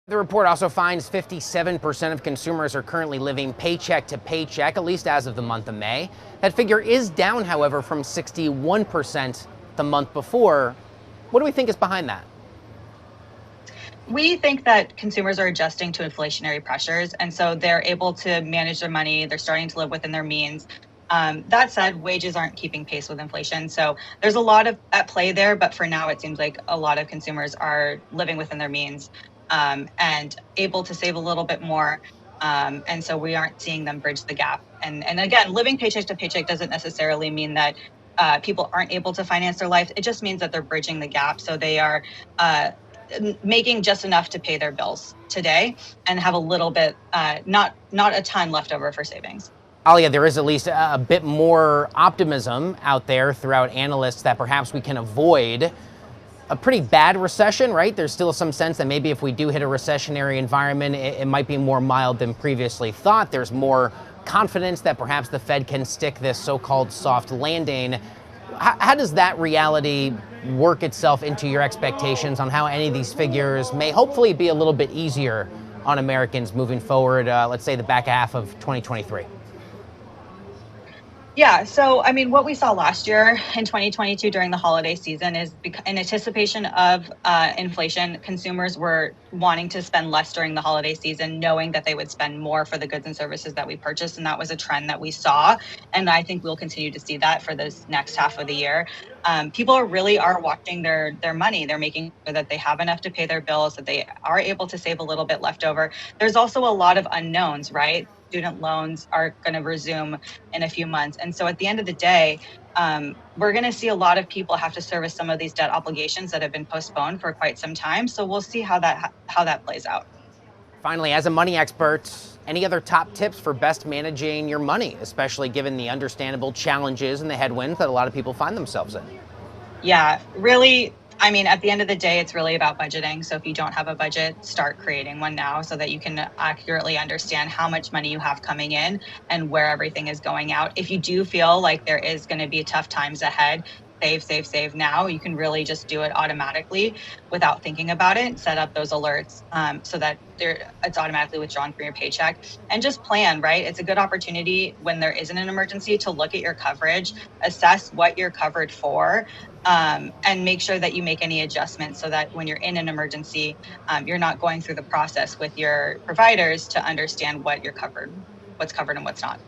The report also finds 57% of consumers are currently living paycheck to paycheck, at least as of the month of May. That figure is down, however, from 61% the month before. What do we think is behind that? We think that consumers are adjusting to inflationary pressures, and so they're able to manage their money. They're starting to live within their means. That said, wages aren't keeping pace with inflation. So there's a lot of at play there, but for now, it seems like a lot of consumers are living within their means and able to save a little bit more. And so we aren't seeing them bridge the gap. And again, living paycheck to paycheck doesn't necessarily mean that people aren't able to finance their life. It just means that they're bridging the gap. So they are making just enough to pay their bills today and have a little bit, not a ton left over for savings. Alia, there is at least a bit more optimism out there throughout analysts that perhaps we can avoid a pretty bad recession, right? There's still some sense that maybe if we do hit a recessionary environment, it might be more mild than previously thought. There's more confidence that perhaps the Fed can stick this so-called soft landing. How does that reality work itself into your expectations on how any of these figures may hopefully be a little bit easier on Americans moving forward, let's say the back half of 2023? Yeah, so I mean, what we saw last year in 2022 during the holiday season is in anticipation of inflation, consumers were wanting to spend less during the holiday season, knowing that they would spend more for the goods and services that we purchased. And that was a trend that we saw. And I think we'll continue to see that for this next half of the year. People really are watching their money. They're making sure that they have enough to pay their bills, that they are able to save a little bit left over. There's also a lot of unknowns, right? Student loans are going to resume in a few months. And so at the end of the day, we're going to see a lot of people have to service some of these debt obligations that have been postponed for quite some time. So we'll see how that plays out. Finally, as a money expert, any other top tips for best managing your money, especially given the understandable challenges and the headwinds that a lot of people find themselves in? Yeah, really. I mean, at the end of the day, it's really about budgeting. So if you don't have a budget, start creating one now so that you can accurately understand how much money you have coming in and where everything is going out. If you do feel like there is going to be tough times ahead, save now. You can really just do it automatically without thinking about it. Set up those alerts so that it's automatically withdrawn from your paycheck, and just plan, right? It's a good opportunity when there isn't an emergency to look at your coverage, assess what you're covered for, and make sure that you make any adjustments so that when you're in an emergency, you're not going through the process with your providers to understand what's covered and what's not.